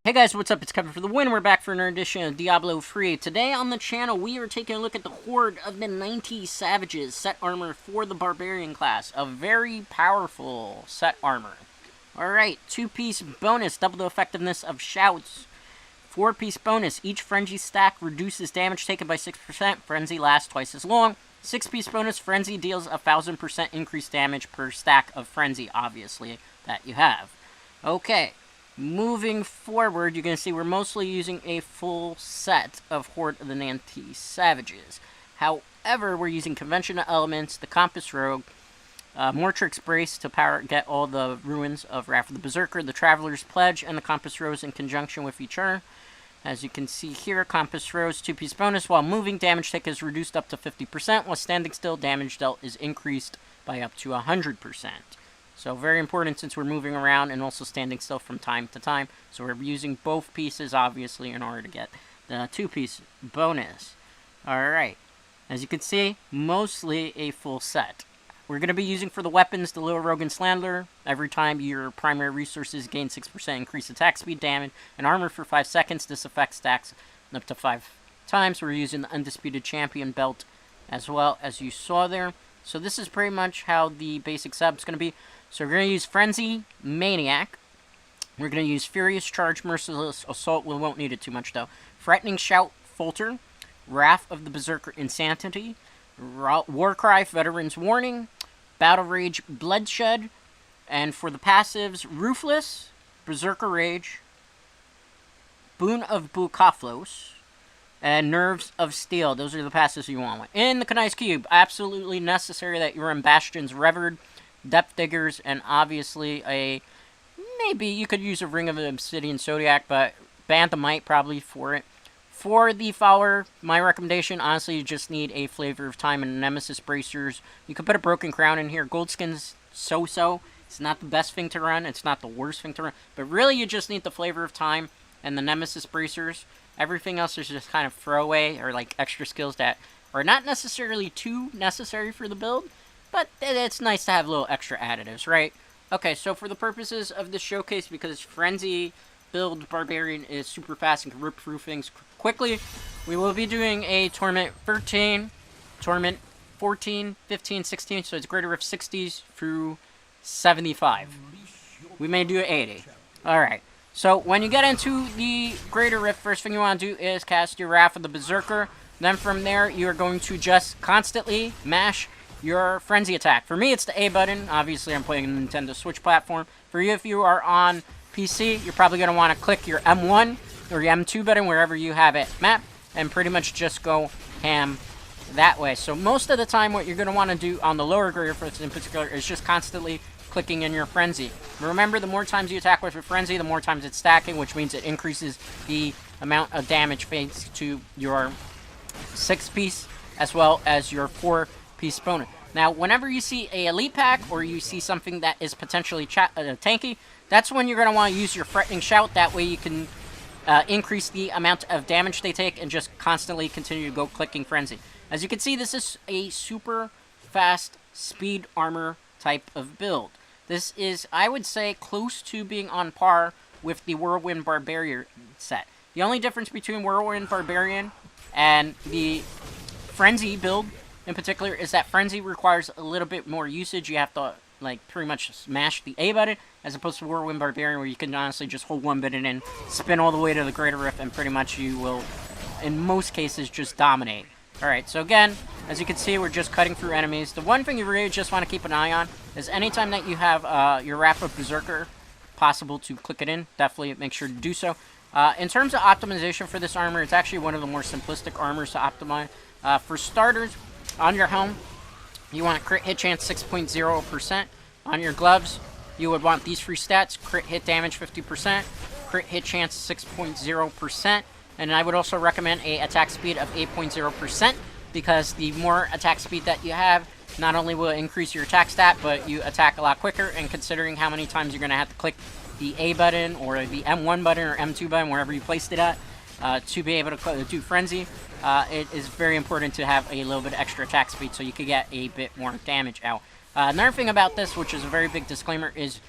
Hey guys, what's up? It's Kevin for the win. We're back for another edition of Diablo 3. Today on the channel, we are taking a look at the Horde of the 90 Savages set armor for the Barbarian class. A very powerful set armor. Alright, 2-piece bonus, double the effectiveness of shouts. 4-piece bonus, each frenzy stack reduces damage taken by 6%. Frenzy lasts twice as long. 6-piece bonus, frenzy deals 1000% increased damage per stack of frenzy, obviously, that you have. Okay. Moving forward, you're going to see we're mostly using a full set of Horde of the 90 Savages. However, we're using conventional elements, the Compass Rogue, Mortrix Brace to get all the ruins of Wrath of the Berserker, the Traveler's Pledge, and the Compass Rose in conjunction with each other. As you can see here, Compass Rose, 2-piece bonus. While moving, damage take is reduced up to 50%. While standing still, damage dealt is increased by up to 100%. So very important since we're moving around and also standing still from time to time. So we're using both pieces, obviously, in order to get the 2-piece bonus. Alright. As you can see, mostly a full set. We're going to be using for the weapons the Little Rogue and Slandler. Every time your primary resources gain 6% increased attack speed, damage, and armor for 5 seconds. This effect stacks up to 5 times. We're using the Undisputed Champion belt as well, as you saw there. So this is pretty much how the basic setup is going to be. So we're going to use Frenzy, Maniac. We're going to use Furious Charge, Merciless Assault. We won't need it too much, though. Threatening Shout, Folter. Wrath of the Berserker, Insanity. Warcry, Veteran's Warning. Battle Rage, Bloodshed. And for the passives, Ruthless, Berserker Rage. Boon of Bukaflos. And Nerves of Steel. Those are the passives you want. In the Kanai's Cube, absolutely necessary that you're in Bastion's Revered, Depth Diggers, and obviously maybe you could use a Ring of the Obsidian Zodiac, but Banthamite probably for it. For the Follower, my recommendation, honestly, you just need a Flavor of Time and Nemesis Bracers. You could put a Broken Crown in here. Goldskin's so-so. It's not the best thing to run. It's not the worst thing to run. But really, you just need the Flavor of Time and the Nemesis Bracers. Everything else is just kind of throwaway or like extra skills that are not necessarily too necessary for the build. But it's nice to have little extra additives, right? Okay, so for the purposes of this showcase, because Frenzy build Barbarian is super fast and can rip through things quickly, we will be doing a Torment 13, Torment 14, 15, 16, so it's greater of 60s through 75. We may do 80. Alright, so when you get into the Greater Rift, first thing you want to do is cast your Wrath of the Berserker. Then from there, you're going to just constantly mash your frenzy attack. For me, it's the A button. Obviously, I'm playing on the Nintendo Switch platform. For you, if you are on PC, you're probably going to want to click your M1 or your M2 button, wherever you have it mapped, and pretty much just go ham that way. So most of the time, what you're going to want to do on the lower grade in particular is just constantly clicking in your frenzy. Remember, the more times you attack with your frenzy, the more times it's stacking, which means it increases the amount of damage faced to your 6-piece as well as your 4-piece bonus. Now, whenever you see a elite pack or you see something that is potentially tanky, that's when you're going to want to use your Threatening Shout. That way you can increase the amount of damage they take and just constantly continue to go clicking Frenzy. As you can see, this is a super fast speed armor type of build. This is, I would say, close to being on par with the Whirlwind Barbarian set. The only difference between Whirlwind Barbarian and the Frenzy build in particular is that Frenzy requires a little bit more usage. You have to, like, pretty much smash the A button, as opposed to Whirlwind Barbarian, where you can honestly just hold one button and spin all the way to the Greater Rift, and pretty much you will, in most cases, just dominate. Alright, so again, as you can see, we're just cutting through enemies. The one thing you really just want to keep an eye on is anytime that you have your Wrath of Berserker possible to click it in, definitely make sure to do so. In terms of optimization for this armor, it's actually one of the more simplistic armors to optimize. For starters, on your helm, you want crit hit chance 6.0%. On your gloves, you would want these 3 stats: crit hit damage 50%, crit hit chance 6.0%, and I would also recommend a attack speed of 8.0%, because the more attack speed that you have, not only will it increase your attack stat, but you attack a lot quicker, and considering how many times you're going to have to click the A button or the M1 button or M2 button, wherever you placed it at, to be able to do Frenzy, it is very important to have a little bit extra attack speed so you could get a bit more damage out. Another thing about this, which is a very big disclaimer, is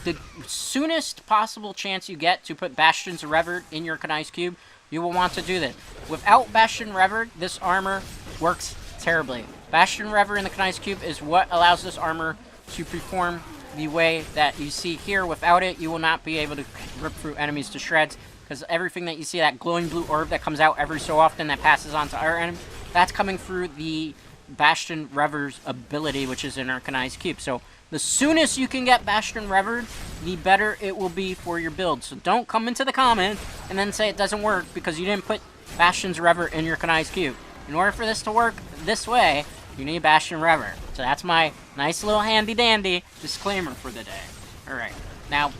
the soonest possible chance you get to put Bastions Revered in your Kanai's Cube, you will want to do this. Without Bastion Revered, this armor works terribly. Bastion Revered in the Kanai's Cube is what allows this armor to perform the way that you see here. Without it, you will not be able to rip through enemies to shreds, because everything that you see, that glowing blue orb that comes out every so often that passes on to our enemy, that's coming through the Bastion Rever's ability, which is in our Kanai's Cube. So the soonest you can get Bastion Revered, the better it will be for your build. So don't come into the comments and then say it doesn't work because you didn't put Bastion's Rever in your Kanai's Cube. In order for this to work this way, you need Bastion Rever. So that's my nice little handy-dandy disclaimer for the day. Alright, now,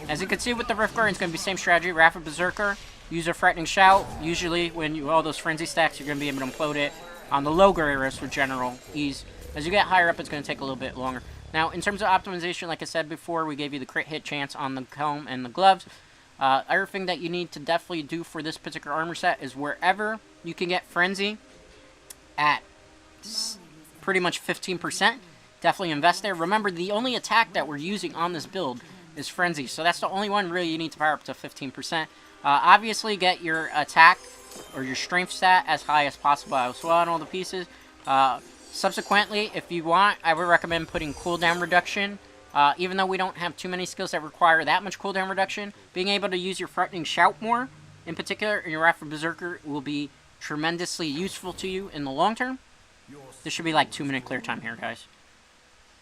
as you can see with the Rift Guardian, it's going to be the same strategy. Wrath of Berserker, use a Threatening Shout. Usually, when you all those Frenzy stacks, you're going to be able to implode it on the low grade risk with general ease. As you get higher up, it's going to take a little bit longer. Now, in terms of optimization, like I said before, we gave you the crit hit chance on the helm and the gloves. Other thing that you need to definitely do for this particular armor set is wherever you can get Frenzy at pretty much 15%, definitely invest there. Remember, the only attack that we're using on this build is Frenzy, so that's the only one really you need to power up to 15%. Obviously, get your attack or your strength stat as high as possible as well on all the pieces. Subsequently, if you want, I would recommend putting cooldown reduction. Even though we don't have too many skills that require that much cooldown reduction, being able to use your Threatening Shout more, in particular, in your Wrath of Berserker, will be tremendously useful to you in the long term. This should be like 2-minute clear time here, guys.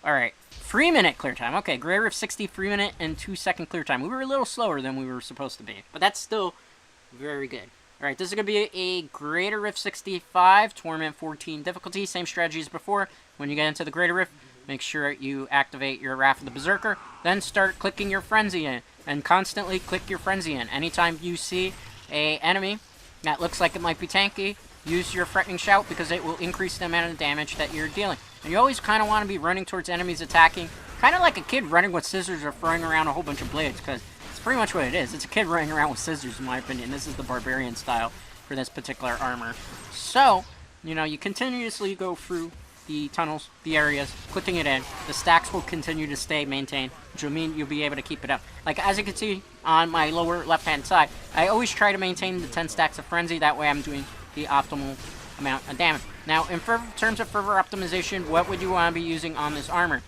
Alright, 3-minute clear time. Okay, Grey Rift 60, 3-minute and 2-second clear time. We were a little slower than we were supposed to be, but that's still very good. Alright, this is going to be a Greater Rift 65, Torment 14 difficulty. Same strategy as before. When you get into the Greater Rift, make sure you activate your Wrath of the Berserker. Then start clicking your Frenzy in, and constantly click your Frenzy in. Anytime you see a enemy that looks like it might be tanky, use your Threatening Shout because it will increase the amount of damage that you're dealing. And you always kind of want to be running towards enemies attacking, kind of like a kid running with scissors or throwing around a whole bunch of blades, because it's pretty much what it is. It's a kid running around with scissors, in my opinion. This is the Barbarian style for this particular armor. So, you know, you continuously go through the tunnels, the areas, clicking it in. The stacks will continue to stay maintained, which will mean you'll be able to keep it up. Like, as you can see on my lower left-hand side, I always try to maintain the 10 stacks of Frenzy. That way I'm doing the optimal amount of damage. Now, in terms of further optimization, what would you want to be using on this armor?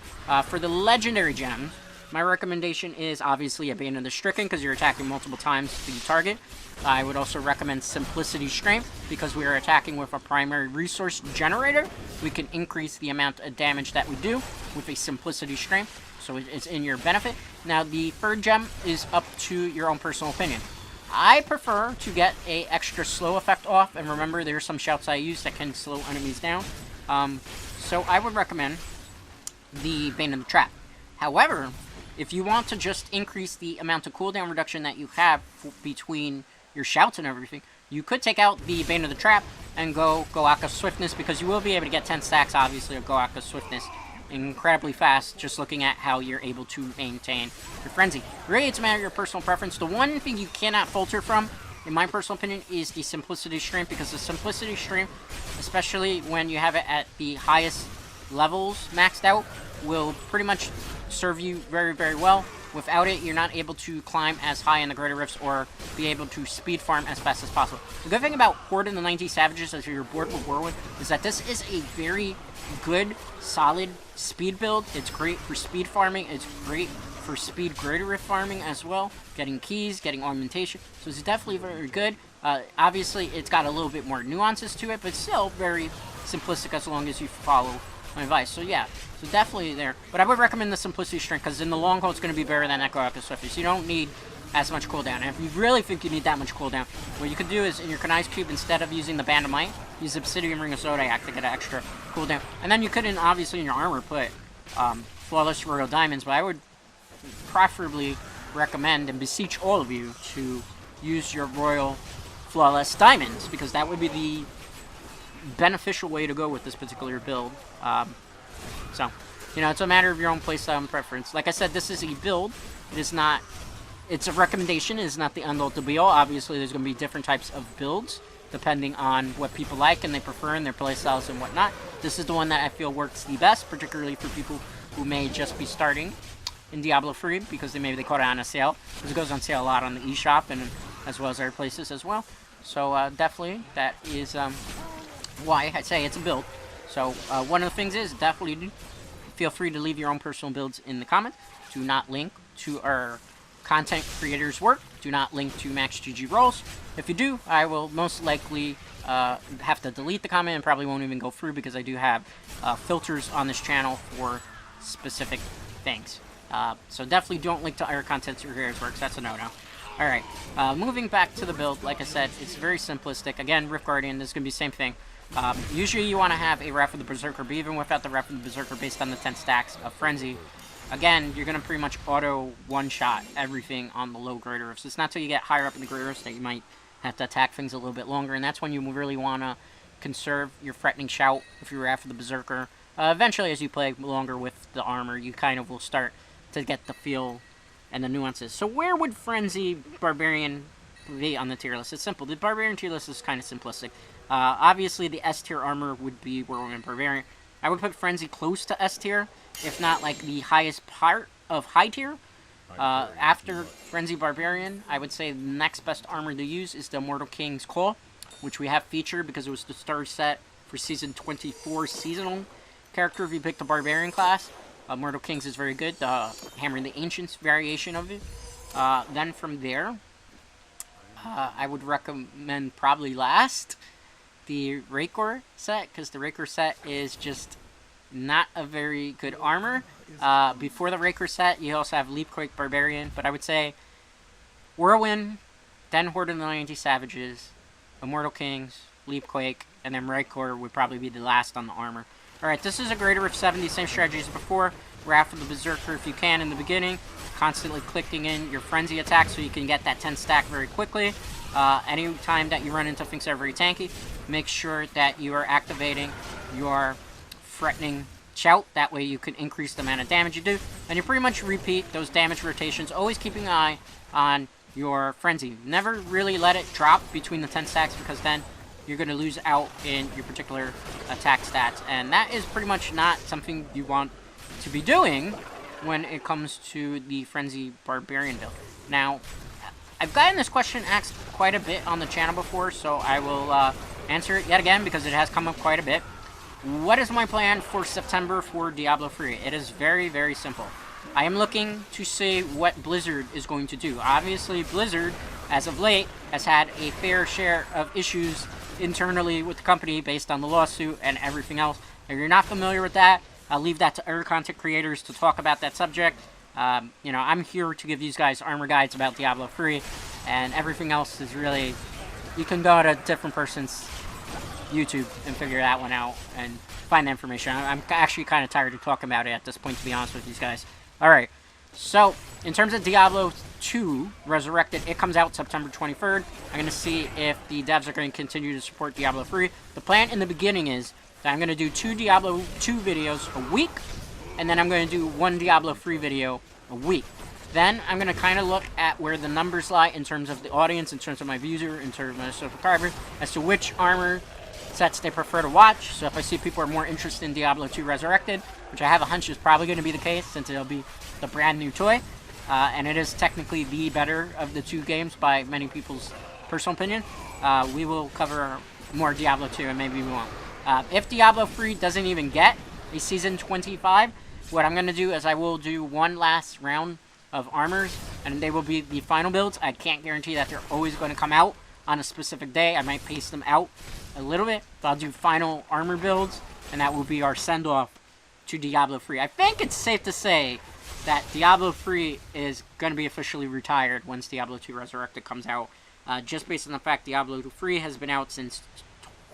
For the legendary gems, my recommendation is obviously a Bane of the Stricken, because you're attacking multiple times the target. I would also recommend Simplicity Strength, because we are attacking with a primary resource generator. We can increase the amount of damage that we do with a Simplicity Strength, so it's in your benefit. Now, the third gem is up to your own personal opinion. I prefer to get a extra slow effect off, and remember, there are some shouts I use that can slow enemies down. So I would recommend the Bane of the Trap. However, if you want to just increase the amount of cooldown reduction that you have between your shouts and everything, you could take out the Bane of the Trap and go Goaka's Swiftness, because you will be able to get 10 stacks, obviously, of Goaka's Swiftness incredibly fast, just looking at how you're able to maintain your Frenzy. Really, it's a matter of your personal preference. The one thing you cannot falter from, in my personal opinion, is the Simplicity Strength, because the Simplicity Strength, especially when you have it at the highest levels maxed out, will pretty much serve you very, very well. Without it, you're not able to climb as high in the Greater Rifts or be able to speed farm as fast as possible. The good thing about Horde in the 90 Savages, as you're bored with Whirlwind, is that this is a very good, solid speed build. It's great for speed farming. It's great for speed Greater Rift farming as well. Getting keys, getting augmentation. So it's definitely very good. Obviously, it's got a little bit more nuances to it, but still very simplistic as long as you follow my advice. So yeah, so definitely there. But I would recommend the Simplicity Strength, because in the long haul, it's going to be better than Echo Echo Swiftness. You don't need as much cooldown. And if you really think you need that much cooldown, what you could do is, in your Kanai's Cube, instead of using the Band of Might, use Obsidian Ring of Zodiac to get an extra cooldown. And then you could, obviously, in your armor, put Flawless Royal Diamonds, but I would preferably recommend and beseech all of you to use your Royal Flawless Diamonds, because that would be the beneficial way to go with this particular build. So, you know, it's a matter of your own playstyle and preference. Like I said, this is a build. It is not, it's a recommendation. It is not the end-all to be-all. Obviously, there's going to be different types of builds depending on what people like and they prefer and their playstyles and whatnot. This is the one that I feel works the best, particularly for people who may just be starting in Diablo 3 because maybe they caught it on a sale, because it goes on sale a lot on the eShop and as well as other places as well. So definitely that is why I say it's a build. So one of the things is definitely feel free to leave your own personal builds in the comments. Do not link to our content creators' work. Do not link to MaxGG Rolls. If you do, I will most likely have to delete the comment and probably won't even go through because I do have filters on this channel for specific things. So definitely don't link to our content creators' works. That's a no-no. Alright, moving back to the build, like I said, it's very simplistic. Again, Rift Guardian, this is going to be the same thing. Usually you want to have a Wrath of the Berserker, but even without the Wrath of the Berserker based on the 10 stacks of Frenzy, again, you're going to pretty much auto one-shot everything on the low Greater Rifts. It's not until you get higher up in the Greater Rifts that you might have to attack things a little bit longer, and that's when you really want to conserve your Threatening Shout if you're after the Berserker. Eventually, as you play longer with the armor, you kind of will start to get the feel and the nuances. So where would Frenzy Barbarian be on the tier list? It's simple. The Barbarian tier list is kind of simplistic. Obviously, the S tier armor would be Whirlwind Barbarian. I would put Frenzy close to S tier, if not like the highest part of high tier. After Frenzy Barbarian, I would say the next best armor to use is the Immortal King's Claw, which we have featured because it was the star set for Season 24 seasonal character if you pick the Barbarian class. Immortal King's is very good, the Hammer of the Ancients variation of it. Then from there, I would recommend probably last the Raikor set, because the Raikor set is just not a very good armor. Before the Raikor set, you also have Leapquake Barbarian, but I would say Whirlwind, then Horde of the 90 Savages, Immortal Kings, Leapquake, and then Raikor would probably be the last on the armor. Alright, this is a Greater Rift 70, same strategy as before. Wrath of the Berserker if you can in the beginning, constantly clicking in your Frenzy attack so you can get that 10 stack very quickly. Any time that you run into things that are very tanky, make sure that you are activating your Threatening Shout. That way you can increase the amount of damage you do. And you pretty much repeat those damage rotations, always keeping an eye on your Frenzy. Never really let it drop between the 10 stacks because then you're going to lose out in your particular attack stats. And that is pretty much not something you want to be doing when it comes to the Frenzy Barbarian build. Now, I've gotten this question asked quite a bit on the channel before, so I will answer it yet again because it has come up quite a bit. What is my plan for September for Diablo 3? It is very, very simple. I am looking to see what Blizzard is going to do. Obviously, Blizzard, as of late, has had a fair share of issues internally with the company based on the lawsuit and everything else. If you're not familiar with that, I'll leave that to other content creators to talk about that subject. You know, I'm here to give these guys armor guides about Diablo 3, and everything else is really, you can go to a different person's YouTube and figure that one out and find the information. I'm actually kind of tired of talking about it at this point, to be honest with these guys. Alright, so in terms of Diablo 2 Resurrected, it comes out September 23rd. I'm going to see if the devs are going to continue to support Diablo 3. The plan in the beginning is that I'm going to do 2 Diablo 2 videos a week, and then I'm going to do 1 Diablo 3 video a week. Then I'm going to kind of look at where the numbers lie in terms of the audience, in terms of my viewer, in terms of my subscribers, as to which armor sets they prefer to watch. So if I see people are more interested in Diablo 2 Resurrected, which I have a hunch is probably going to be the case since it'll be the brand new toy, and it is technically the better of the 2 games by many people's personal opinion, we will cover more Diablo 2 and maybe we won't. If Diablo 3 doesn't even get a Season 25, what I'm going to do is I will do one last round of armors, and they will be the final builds. I can't guarantee that they're always going to come out on a specific day. I might pace them out a little bit, but I'll do final armor builds, and that will be our send-off to Diablo 3. I think it's safe to say that Diablo 3 is going to be officially retired once Diablo 2 Resurrected comes out, just based on the fact Diablo 3 has been out since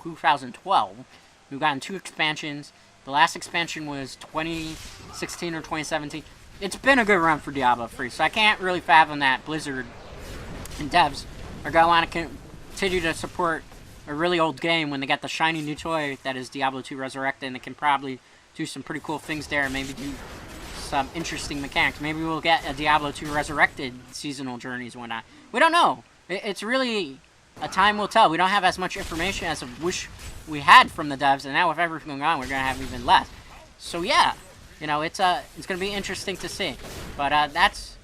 2012. We've gotten 2 expansions. The last expansion was 2016 or 2017. It's been a good run for Diablo 3, so I can't really fathom that Blizzard and devs are going to want to continue to support a really old game when they got the shiny new toy that is Diablo 2 Resurrected, and they can probably do some pretty cool things there, and maybe do some interesting mechanics. Maybe we'll get a Diablo 2 Resurrected seasonal journeys and whatnot. We don't know. It's really a time will tell. We don't have as much information as I wish we had from the devs, and now with everything going on, we're going to have even less. So yeah, you know, it's going to be interesting to see. But that's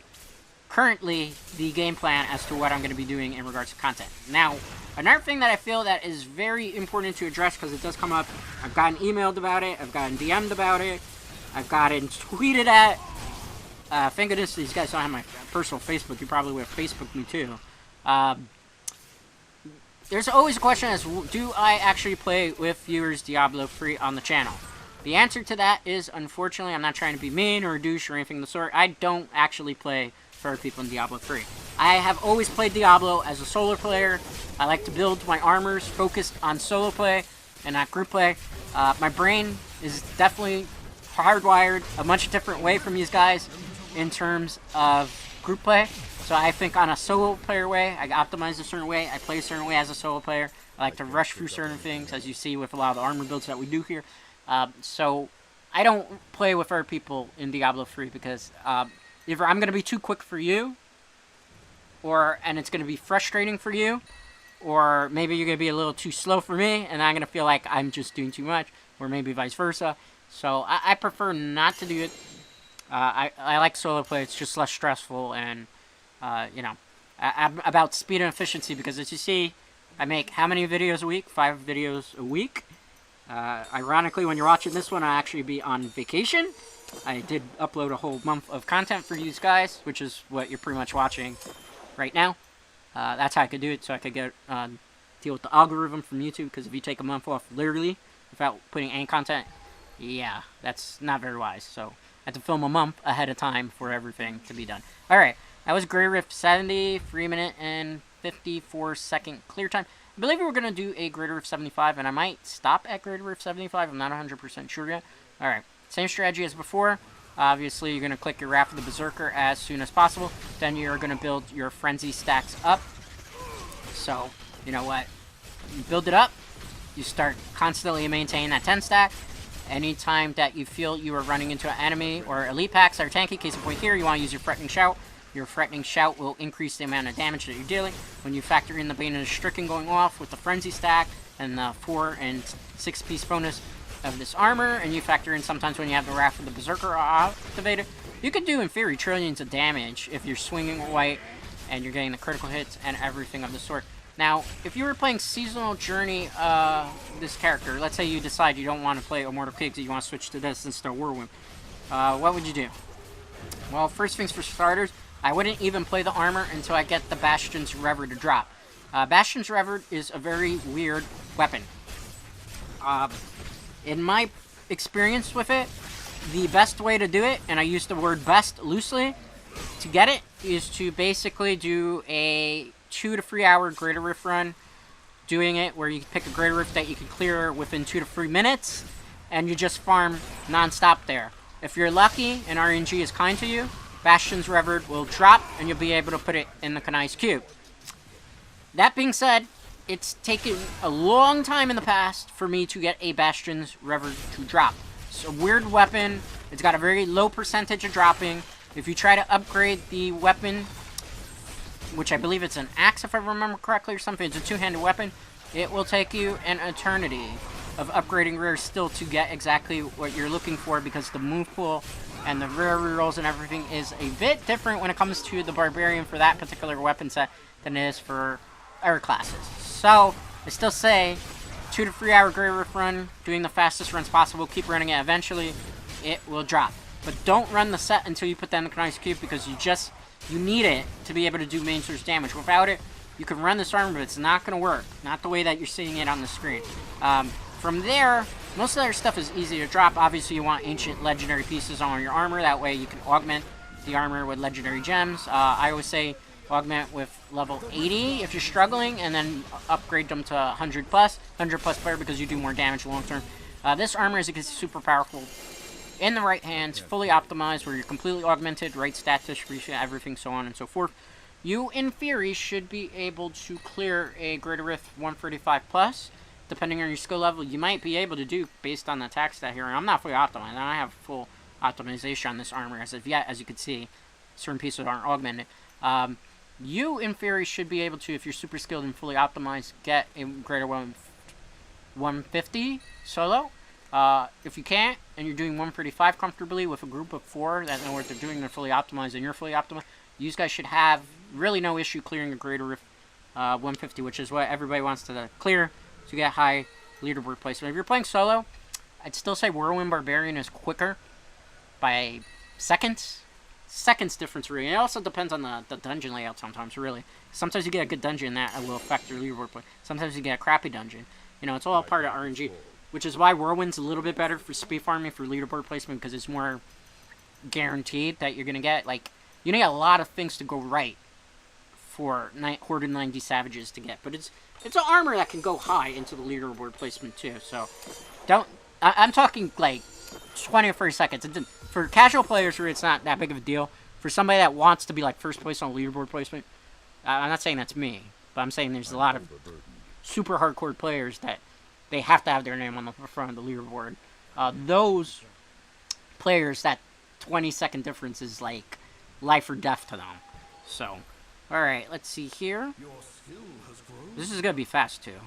currently the game plan as to what I'm going to be doing in regards to content. Now, another thing that I feel that is very important to address, because it does come up, I've gotten emailed about it, I've gotten DM'd about it, I've gotten tweeted at. Thank goodness these guys don't have my personal Facebook. You probably would have Facebooked me too. There's always a question as, do I actually play with viewers Diablo 3 on the channel? The answer to that is, unfortunately, I'm not trying to be mean or a douche or anything of the sort. I don't actually play for people in Diablo 3. I have always played Diablo as a solo player. I like to build my armors focused on solo play and not group play. My brain is definitely hardwired a much different way from these guys in terms of group play. So I think on a solo player way, I optimize a certain way, I play a certain way as a solo player. I like to rush through certain things, as you see with a lot of the armor builds that we do here. So I don't play with other people in Diablo 3 because either I'm going to be too quick for you, and it's going to be frustrating for you, or maybe you're going to be a little too slow for me, and I'm going to feel like I'm just doing too much, or maybe vice versa. So I prefer not to do it. I like solo play. It's just less stressful, and you know, I'm about speed and efficiency, because as you see, I make how many videos a week? 5 videos a week. Ironically, when you're watching this one, I'll actually be on vacation. I did upload a whole month of content for you guys, which is what you're pretty much watching right now. That's how I could do it, so I could get deal with the algorithm from YouTube, because if you take a month off literally without putting any content, yeah, that's not very wise. So I had to film a month ahead of time for everything to be done. Alright, that was Greater Rift 70, 3 minute and 54 second clear time. I believe we were going to do a Greater Rift 75, and I might stop at Greater Rift 75. I'm not 100% sure yet. Alright, same strategy as before. Obviously, you're going to click your Wrath of the Berserker as soon as possible. Then you're going to build your Frenzy stacks up. So, you know what? You build it up. You start constantly maintaining that 10 stack. Anytime that you feel you are running into an enemy or elite packs that are tanky, case in point here, you want to use your Threatening Shout. Your Threatening Shout will increase the amount of damage that you're dealing. When you factor in the Bane and the Stricken going off with the Frenzy stack and the 4 and 6 piece bonus of this armor, and you factor in sometimes when you have the Wrath of the Berserker activated, you could do, in theory, trillions of damage if you're swinging white and you're getting the critical hits and everything of the sort. Now, if you were playing Seasonal Journey, this character, let's say you decide you don't want to play Immortal Pigs, you want to switch to this instead of Whirlwind, what would you do? Well, first things for starters, I wouldn't even play the armor until I get the Bastion's Rever to drop. Bastion's Rever is a very weird weapon. In my experience with it, the best way to do it, and I use the word best loosely, to get it, is to basically do a 2 to 3 hour Greater Rift run, doing it where you pick a Greater Rift that you can clear within 2 to 3 minutes, and you just farm non-stop there. If you're lucky and RNG is kind to you, Bastion's Revered will drop, and you'll be able to put it in the Kanai's Cube. That being said, it's taken a long time in the past for me to get a Bastion's Revered to drop. It's a weird weapon. It's got a very low percentage of dropping. If you try to upgrade the weapon, which I believe it's an axe if I remember correctly or something, it's a two-handed weapon, it will take you an eternity of upgrading rare still to get exactly what you're looking for, because the move pool and the rare rerolls and everything is a bit different when it comes to the Barbarian for that particular weapon set than it is for other classes. So, I still say 2 to 3 hour Greater Rift run, doing the fastest runs possible, keep running it, eventually it will drop. But don't run the set until you put that in the Kanai's Cube, because you need it to be able to do main source damage. Without it, you can run this armor, but it's not going to work. Not the way that you're seeing it on the screen. From there, most of their stuff is easy to drop. Obviously, you want ancient legendary pieces on your armor. That way, you can augment the armor with legendary gems. I always say augment with level 80 if you're struggling, and then upgrade them to 100 plus. 100 plus player, because you do more damage long term. This armor, as you can see, super powerful. In the right hands, fully optimized, where you're completely augmented, right stat distribution, everything, so on and so forth. You, in theory, should be able to clear a Greater Rift 135 plus. Depending on your skill level, you might be able to do based on the attack stat here. And I'm not fully optimized. I have full optimization on this armor as of yet. As you can see, certain pieces aren't augmented. You, in theory, should be able to, if you're super skilled and fully optimized, get a Greater 150 solo. If you can't, and you're doing 135 comfortably with a group of 4 that know what they're doing, they're fully optimized, and you're fully optimized, you guys should have really no issue clearing a Greater Rift 150, which is what everybody wants to clear to get high leaderboard placement. If you're playing solo, I'd still say Whirlwind Barbarian is quicker by seconds. Seconds difference, really. It also depends on the dungeon layout sometimes, really. Sometimes you get a good dungeon that will affect your leaderboard play. Sometimes you get a crappy dungeon. You know, it's all part of RNG. Which is why Whirlwind's a little bit better for speed farming, for leaderboard placement, because it's more guaranteed that you're going to get, like, you need a lot of things to go right for Horde 90 Savages to get. But it's an armor that can go high into the leaderboard placement, too. So, I'm talking, like, 20 or 30 seconds. For casual players, it's not that big of a deal. For somebody that wants to be, like, first place on leaderboard placement, I'm not saying that's me, but I'm saying there's a lot of super hardcore players that they have to have their name on the front of the leaderboard. Those players, that 20-second difference is like life or death to them. So, alright, let's see here. This is going to be fast, too.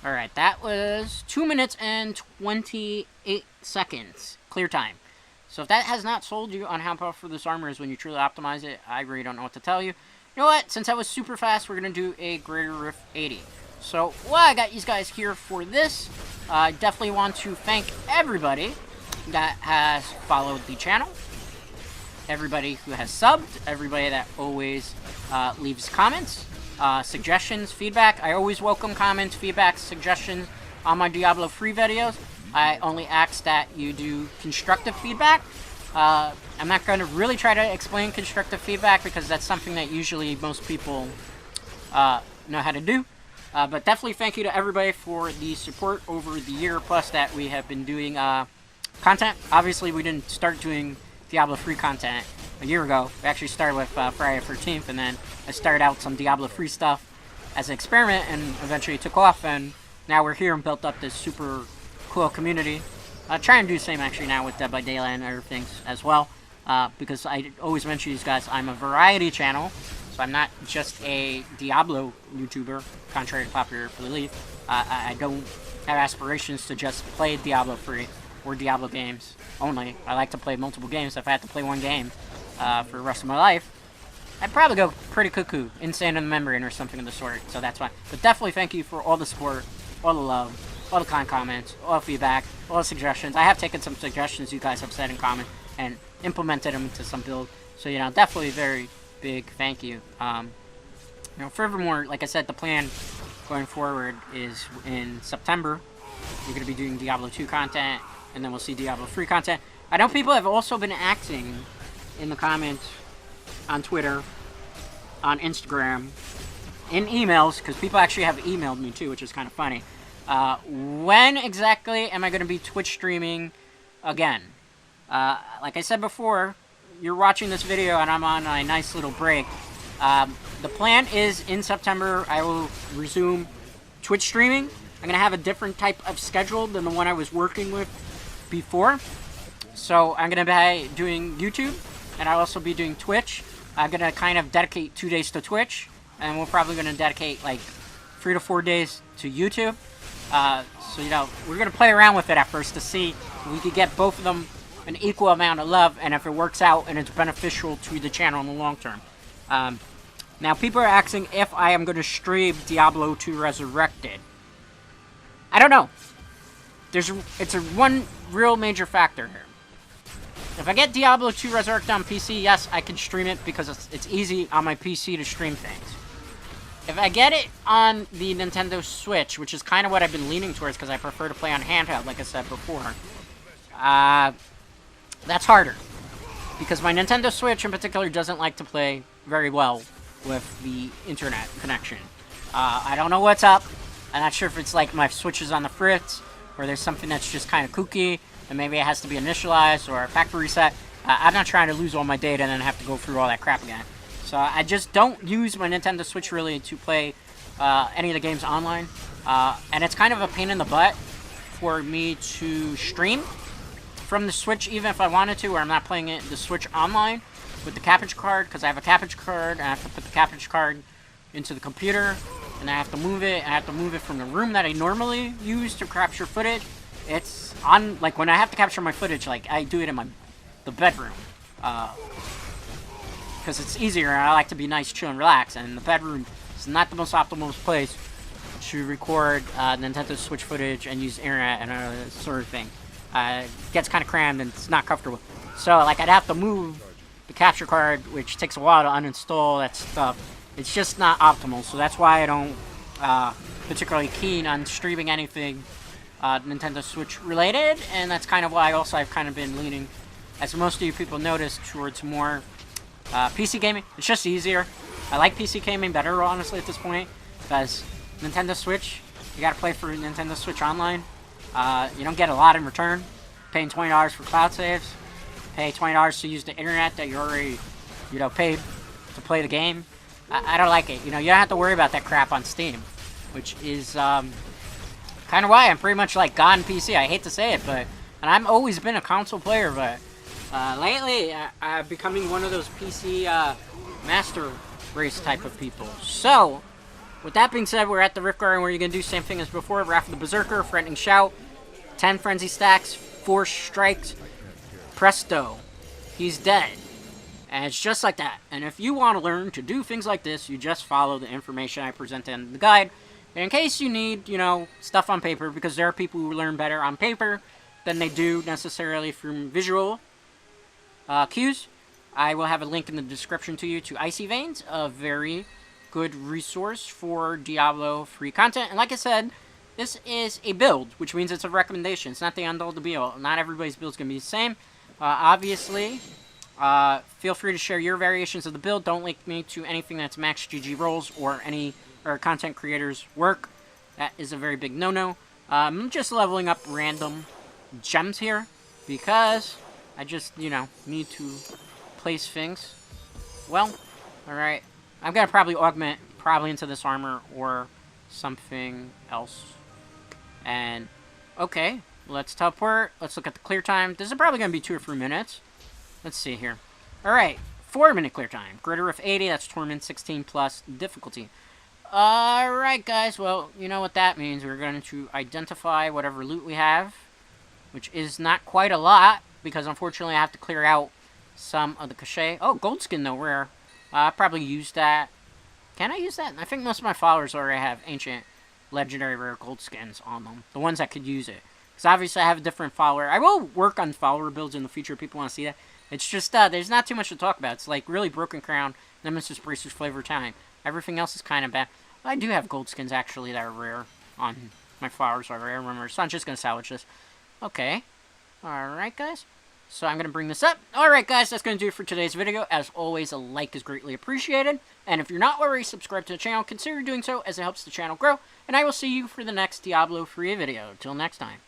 Alright, that was 2 minutes and 28 seconds. Clear time. So if that has not sold you on how powerful this armor is when you truly optimize it, I really don't know what to tell you. You know what? Since that was super fast, we're going to do a Greater Rift 80. So, well, I got you guys here for this. I definitely want to thank everybody that has followed the channel. Everybody who has subbed. Everybody that always leaves comments, suggestions, feedback. I always welcome comments, feedback, suggestions on my Diablo 3 videos. I only ask that you do constructive feedback. I'm not going to really try to explain constructive feedback because that's something that usually most people know how to do. But definitely thank you to everybody for the support over the year plus that we have been doing content. Obviously, we didn't start doing Diablo 3 content a year ago. We actually started with Friday the 13th, and then I started out some Diablo 3 stuff as an experiment, and eventually it took off, and now we're here and built up this super cool community. Trying to do the same actually now with Dead by Daylight and other things as well, because I always mention these guys, I'm a variety channel. So I'm not just a Diablo YouTuber, contrary to popular belief. I don't have aspirations to just play Diablo 3 or Diablo games only. I like to play multiple games. If I had to play one game for the rest of my life, I'd probably go pretty cuckoo, insane in the membrane or something of the sort. So that's why. But definitely thank you for all the support, all the love, all the kind comments, all the feedback, all the suggestions. I have taken some suggestions you guys have said in comment and implemented them into some build. So, you know, definitely very big thank you. You know, furthermore, like I said, the plan going forward is in September we're going to be doing Diablo 2 content, and then we'll see Diablo 3 content. I know people have also been asking in the comments on Twitter, on Instagram, in emails, because people actually have emailed me too, which is kind of funny. When exactly am I going to be Twitch streaming again? Like I said before, you're watching this video and I'm on a nice little break. The plan is in September I will resume Twitch streaming. I'm going to have a different type of schedule than the one I was working with before. So I'm going to be doing YouTube, and I'll also be doing Twitch. I'm going to kind of dedicate 2 days to Twitch, and we're probably going to dedicate like 3 to 4 days to YouTube. So, you know, we're going to play around with it at first to see if we could get both of them an equal amount of love, and if it works out and it's beneficial to the channel in the long term. Now, people are asking if I am going to stream Diablo 2 Resurrected. I don't know. It's a one real major factor here. If I get Diablo 2 Resurrected on PC, yes, I can stream it because it's easy on my PC to stream things. If I get it on the Nintendo Switch, which is kind of what I've been leaning towards because I prefer to play on handheld, like I said before, that's harder. Because my Nintendo Switch in particular doesn't like to play very well with the internet connection. I don't know what's up. I'm not sure if it's like my Switch is on the fritz, or there's something that's just kind of kooky, and maybe it has to be initialized or a factory reset. I'm not trying to lose all my data and then have to go through all that crap again. So I just don't use my Nintendo Switch really to play any of the games online. And it's kind of a pain in the butt for me to stream from the Switch, even if I wanted to, or I'm not playing the Switch online with the capture card, because I have a capture card, and I have to put the capture card into the computer, and I have to move it, and I have to move it from the room that I normally use to capture footage it's on, like, when I have to capture my footage, like, I do it in the bedroom. Because it's easier, and I like to be nice, chill, and relax, and the bedroom is not the most optimal place to record Nintendo Switch footage and use internet and sort of thing. It gets kind of crammed, and it's not comfortable. So, like, I'd have to move the capture card, which takes a while to uninstall that stuff. It's just not optimal, so that's why I don't particularly keen on streaming anything Nintendo Switch related, and that's kind of why also I've kind of been leaning, as most of you people noticed, towards more PC gaming. It's just easier. I like PC gaming better, honestly, at this point, because Nintendo Switch, you gotta play for Nintendo Switch Online. You don't get a lot in return. Paying $20 for cloud saves, pay $20 to use the internet that you already, you know, paid to play the game. I don't like it. You know, you don't have to worry about that crap on Steam, which is kind of why I'm pretty much like gone PC. I hate to say it, but and I've always been a console player, but lately I'm becoming one of those PC master race type of people. So, with that being said, we're at the Rift Garden where you're going to do the same thing as before. Wrath of the Berserker, Threatening Shout, 10 Frenzy Stacks, 4 Strikes, presto, he's dead. And it's just like that. And if you want to learn to do things like this, you just follow the information I present in the guide. And in case you need, you know, stuff on paper, because there are people who learn better on paper than they do necessarily from visual cues, I will have a link in the description to you to Icy Veins, a very good resource for Diablo 3 content. And like I said, this is a build, which means it's a recommendation. It's not the end all to be all. Not everybody's build is going to be the same. Obviously, feel free to share your variations of the build. Don't link me to anything that's max GG rolls or any content creators' work. That is a very big no-no. I'm just leveling up random gems here because I just, you know, need to place things. Well, alright. I'm going to probably augment into this armor or something else. And, okay, let's teleport. Let's look at the clear time. This is probably going to be 2 or 3 minutes. Let's see here. Alright, 4-minute clear time. Greater of 80, that's Torment 16 plus difficulty. Alright, guys, well, you know what that means. We're going to identify whatever loot we have, which is not quite a lot, because unfortunately I have to clear out some of the cachet. Oh, gold skin, though, rare. I probably use that. Can I use that? I think most of my followers already have ancient, legendary, rare gold skins on them. The ones that could use it. Because obviously I have a different follower. I will work on follower builds in the future if people want to see that. It's just, there's not too much to talk about. It's like really Broken Crown, Nemesis Bracer's Flavor Time. Everything else is kind of bad. I do have gold skins, actually, that are rare on my flowers are rare. Remember, so I'm just going to salvage this. Okay. Alright, guys. So I'm going to bring this up. Alright, guys, that's going to do it for today's video. As always, a like is greatly appreciated. And if you're not already subscribed to the channel, consider doing so as it helps the channel grow. And I will see you for the next Diablo 3 video. Till next time.